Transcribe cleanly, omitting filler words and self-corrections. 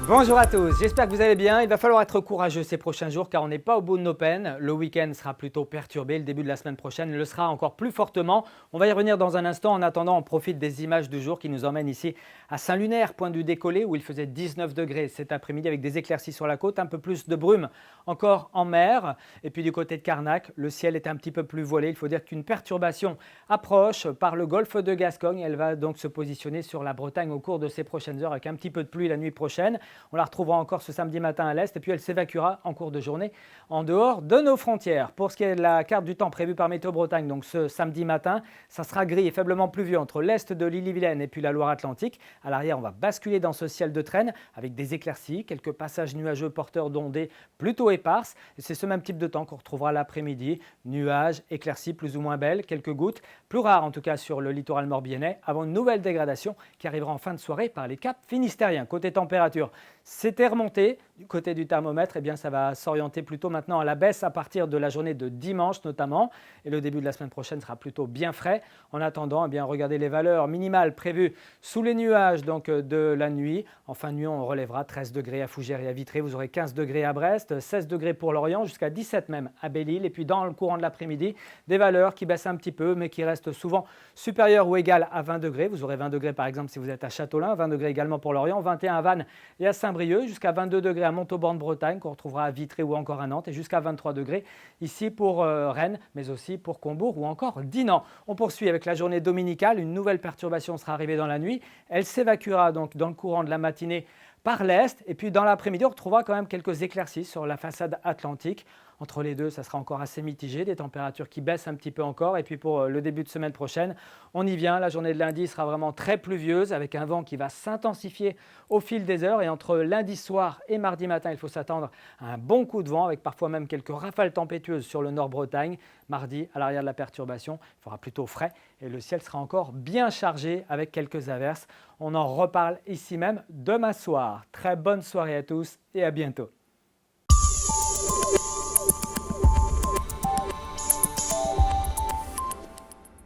Bonjour à tous, j'espère que vous allez bien. Il va falloir être courageux ces prochains jours car on n'est pas au bout de nos peines. Le week-end sera plutôt perturbé, le début de la semaine prochaine le sera encore plus fortement. On va y revenir dans un instant. En attendant, on profite des images du jour qui nous emmènent ici à Saint-Lunaire, point du décollé où il faisait 19 degrés cet après-midi avec des éclaircies sur la côte, un peu plus de brume encore en mer. Et puis du côté de Carnac, le ciel est un petit peu plus voilé. Il faut dire qu'une perturbation approche par le golfe de Gascogne. Elle va donc se positionner sur la Bretagne au cours de ces prochaines heures avec un petit peu de pluie la nuit prochaine. On la retrouvera encore ce samedi matin à l'est et puis elle s'évacuera en cours de journée en dehors de nos frontières. Pour ce qui est de la carte du temps prévue par Météo Bretagne, donc ce samedi matin, ça sera gris et faiblement pluvieux entre l'est de l'Ille-et-Vilaine et puis la Loire-Atlantique. À l'arrière, on va basculer dans ce ciel de traîne avec des éclaircies, quelques passages nuageux porteurs d'ondées plutôt éparses. Et c'est ce même type de temps qu'on retrouvera l'après-midi. Nuages, éclaircies plus ou moins belles, quelques gouttes, plus rares en tout cas sur le littoral morbihanais, avant une nouvelle dégradation qui arrivera en fin de soirée par les caps finistériens. Côté température, c'était remonté du côté du thermomètre, eh bien ça va s'orienter plutôt maintenant à la baisse à partir de la journée de dimanche notamment. Et le début de la semaine prochaine sera plutôt bien frais. En attendant, eh bien, regardez les valeurs minimales prévues sous les nuages donc, de la nuit. En fin de nuit, on relèvera 13 degrés à Fougères et à Vitré. Vous aurez 15 degrés à Brest, 16 degrés pour Lorient, jusqu'à 17 même à Belle-Île. Et puis dans le courant de l'après-midi, des valeurs qui baissent un petit peu, mais qui restent souvent supérieures ou égales à 20 degrés. Vous aurez 20 degrés par exemple si vous êtes à Châteaulin, 20 degrés également pour Lorient, 21 à Vannes et à Saint-Brieuc, jusqu'à 22 degrés à Montauban-de-Bretagne qu'on retrouvera à Vitré ou encore à Nantes et jusqu'à 23 degrés ici pour Rennes, mais aussi pour Combourg ou encore Dinan. On poursuit avec la journée dominicale. Une nouvelle perturbation sera arrivée dans la nuit. Elle s'évacuera donc dans le courant de la matinée par l'est et puis dans l'après-midi, on retrouvera quand même quelques éclaircies sur la façade atlantique. Entre les deux, ça sera encore assez mitigé, des températures qui baissent un petit peu encore. Et puis pour le début de semaine prochaine, on y vient. La journée de lundi sera vraiment très pluvieuse avec un vent qui va s'intensifier au fil des heures. Et entre lundi soir et mardi matin, il faut s'attendre à un bon coup de vent avec parfois même quelques rafales tempétueuses sur le nord-Bretagne. Mardi, à l'arrière de la perturbation, il fera plutôt frais et le ciel sera encore bien chargé avec quelques averses. On en reparle ici même demain soir. Très bonne soirée à tous et à bientôt.